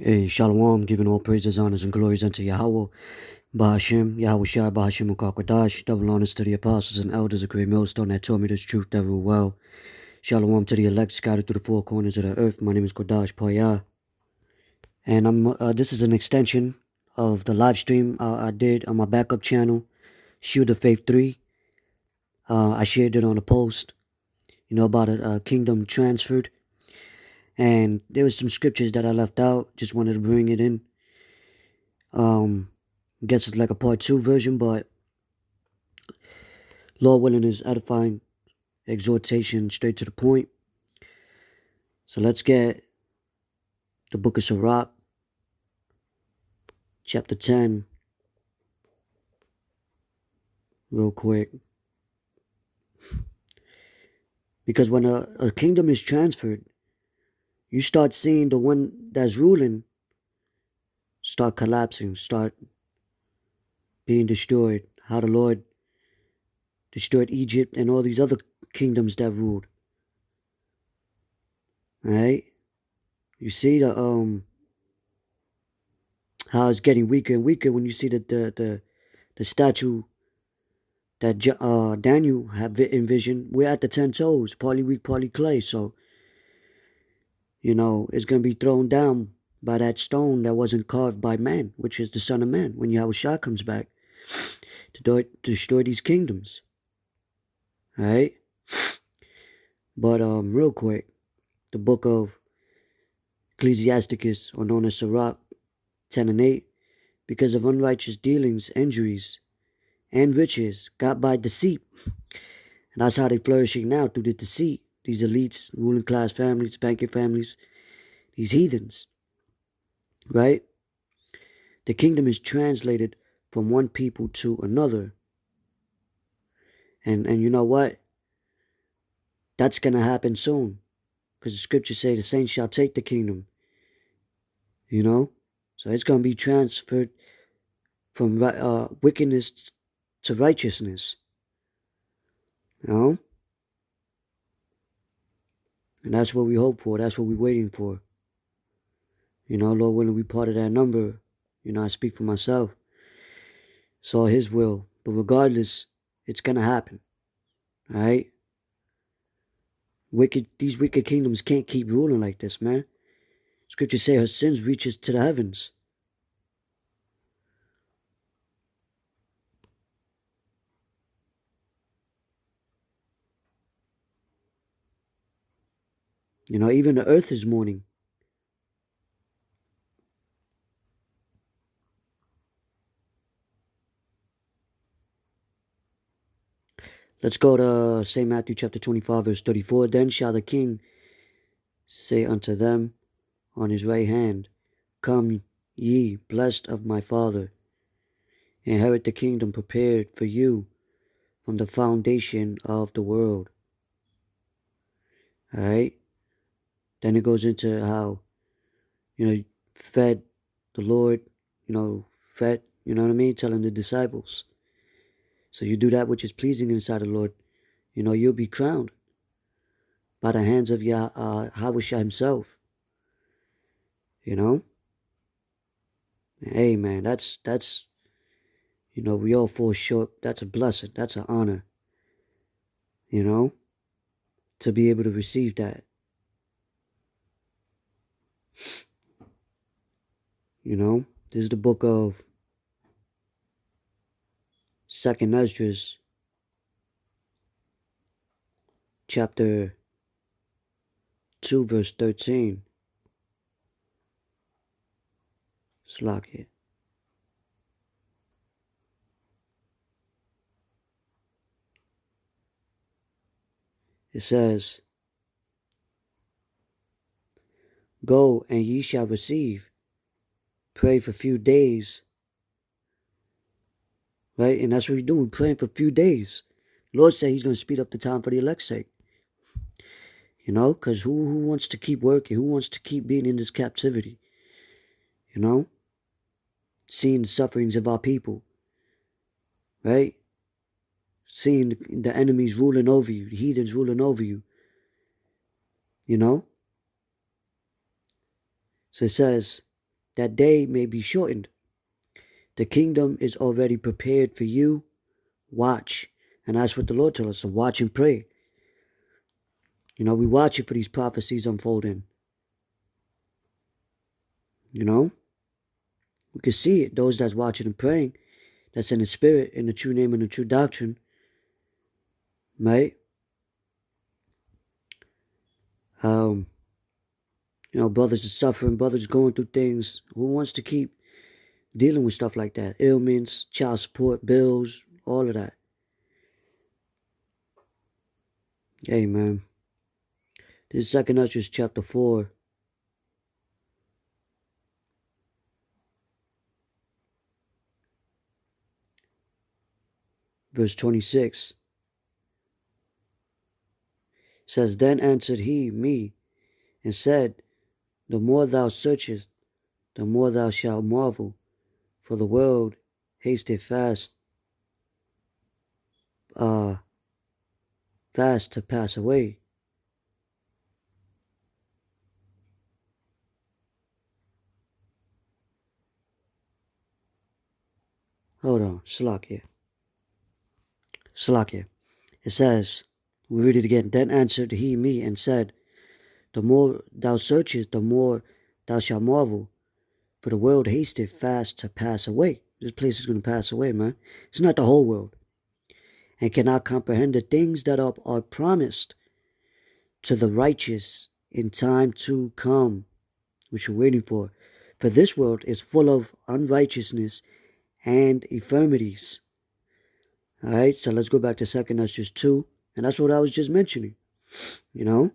Hey, Shalom, giving all praises, honors, and glories unto Yahweh, Bahashim, Yahweh Shai, Bahashim, Ukakwadash, double honors to the apostles and elders of Great Millstone that taught me this truth that rule well. Shalom to the elect scattered through the four corners of the earth. My name is Kodash Paya, and this is an extension of the live stream I did on my backup channel, Shield of Faith 3. I shared it on a post, about a kingdom transferred. And there was some scriptures that I left out. Just wanted to bring it in. Guess it's like a part 2 version, but Lord willing is edifying exhortation, straight to the point. So let's get the book of Sirach, chapter 10, real quick. Because when a kingdom is transferred, you start seeing the one that's ruling start collapsing, start being destroyed. How the Lord destroyed Egypt and all these other kingdoms that ruled. Alright? You see the how it's getting weaker and weaker when you see the statue that Daniel had envisioned. We're at the 10 toes, partly weak, partly clay. So, it's going to be thrown down by that stone that wasn't carved by man, which is the Son of Man, when Yahushua comes back to destroy these kingdoms. Alright? But real quick, the book of Ecclesiasticus, or known as Sirach, 10 and 8, because of unrighteous dealings, injuries, and riches got by deceit. And that's how they're flourishing now, through the deceit. These elites, ruling class families, banking families, these heathens. Right? The kingdom is translated from one people to another. And you know what? That's going to happen soon. Because the scriptures say the saints shall take the kingdom. So it's going to be transferred from wickedness to righteousness. And that's what we hope for. That's what we're waiting for. Lord willing, we part of that number. I speak for myself. It's all His will. But regardless, it's going to happen. All right? These wicked kingdoms can't keep ruling like this, man. Scriptures say her sins reaches to the heavens. Even the earth is mourning. Let's go to St. Matthew chapter 25, verse 34. Then shall the king say unto them on his right hand, Come ye, blessed of my Father, inherit the kingdom prepared for you from the foundation of the world. All right? Then it goes into how, fed the Lord, fed, telling the disciples. So you do that which is pleasing inside the Lord, you'll be crowned by the hands of Yahushua himself. Hey, man, that's we all fall short. That's a blessing. That's an honor, to be able to receive that. This is the book of 2nd Esdras, chapter 2, verse 13. Slack it. It says, Go, and ye shall receive. Pray for a few days. Right? And that's what we're doing, praying for a few days. Lord said He's going to speed up the time for the elect's sake. Because who wants to keep working? Who wants to keep being in this captivity? Seeing the sufferings of our people. Right? Seeing the enemies ruling over you, the heathens ruling over you. So it says, that day may be shortened. The kingdom is already prepared for you. Watch. And that's what the Lord told us, to watch and pray. We watching for these prophecies unfolding. We can see it. Those that's watching and praying, that's in the spirit, in the true name and the true doctrine. Right? Brothers are suffering, brothers going through things. Who wants to keep dealing with stuff like that? Ailments, child support, bills, all of that. Hey, man. This is 2 Esdras chapter 4. Verse 26. It says, Then answered he me, and said, The more thou searchest, the more thou shalt marvel, for the world hasteth fast to pass away. Hold on, Salakia. It says, we read it again. Then answered he me and said, The more thou searchest, the more thou shalt marvel, for the world hasteth fast to pass away. This place is going to pass away, man. It's not the whole world. And cannot comprehend the things that are promised to the righteous in time to come, which we're waiting for. For this world is full of unrighteousness and infirmities. All right, so let's go back to 2 Esdras 2. And that's what I was just mentioning. You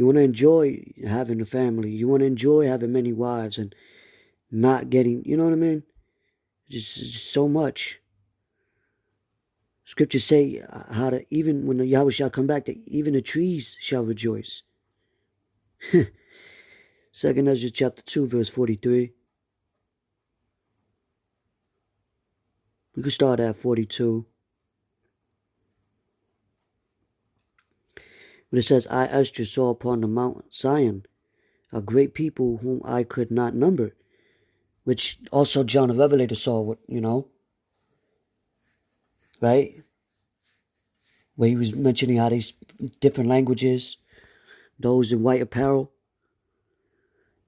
want to enjoy having a family. You want to enjoy having many wives and not getting, you know what I mean? Just so much. Scriptures say how to, even when the Yahweh shall come back, that even the trees shall rejoice. 2 Esdras chapter 2, verse 43. We could start at 42. But it says, I, Esdras, saw upon the Mount Zion a great people whom I could not number. Which also John the Revelator saw, right? Where he was mentioning how these different languages, those in white apparel,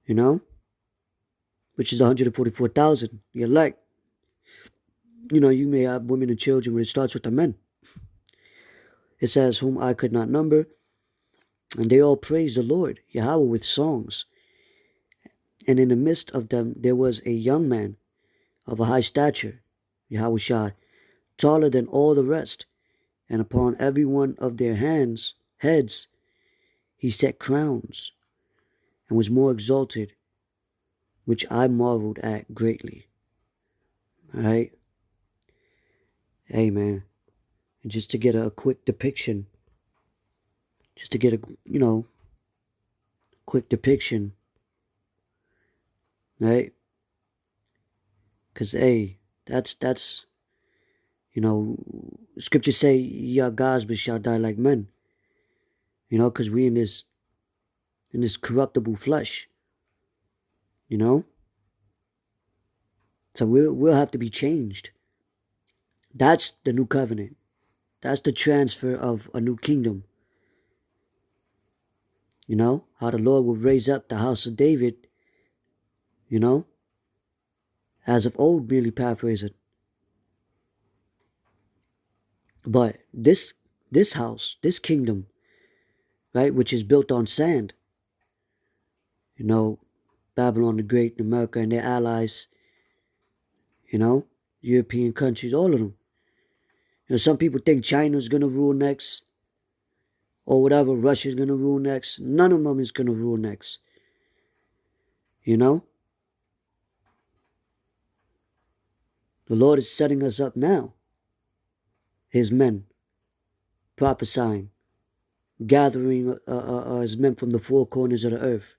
which is 144,000, the elect. You may have women and children, but it starts with the men. It says, whom I could not number, and they all praised the Lord, Yahweh, with songs. And in the midst of them there was a young man of a high stature, Yahweh Shai, taller than all the rest, and upon every one of their heads he set crowns, and was more exalted, which I marveled at greatly. All right? Hey, man. And just to get a quick depiction, quick depiction, right? Because, hey, that's scriptures say, ye are gods, but shall die like men. Because we in this corruptible flesh. So we'll have to be changed. That's the new covenant. That's the transfer of a new kingdom. How the Lord will raise up the house of David, as of old, merely paraphrasing. But this house, this kingdom, right, which is built on sand, Babylon the Great, America and their allies, European countries, all of them. Some people think China's going to rule next, or whatever, Russia's going to rule next. None of them is going to rule next. The Lord is setting us up now, his men, prophesying, gathering his men from the four corners of the earth.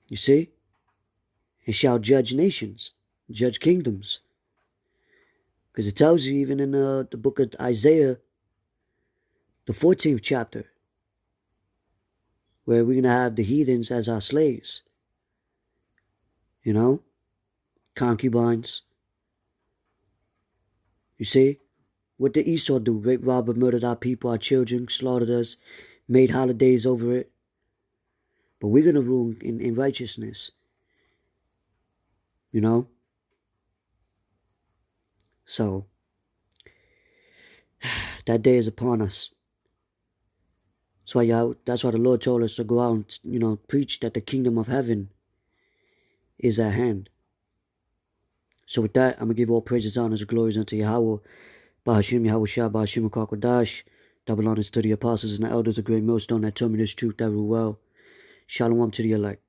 You see? And shall judge nations, judge kingdoms. Because it tells you even in the book of Isaiah, the 14th chapter, where we're going to have the heathens as our slaves. You know? Concubines. You see? What did Esau do? Rape, robbed, murdered our people, our children, slaughtered us, made holidays over it. But we're going to rule in righteousness. You know? So, that day is upon us. That's why the Lord told us to go out and, preach that the kingdom of heaven is at hand. So with that, I'm going to give all praises, honors, and glories unto Yahweh. Bahashim, Yahweh Shah, Bahashim, Kakwadash. Double honors to the apostles and the elders, a great millstone that told me this truth that rule well. Shalom to the elect.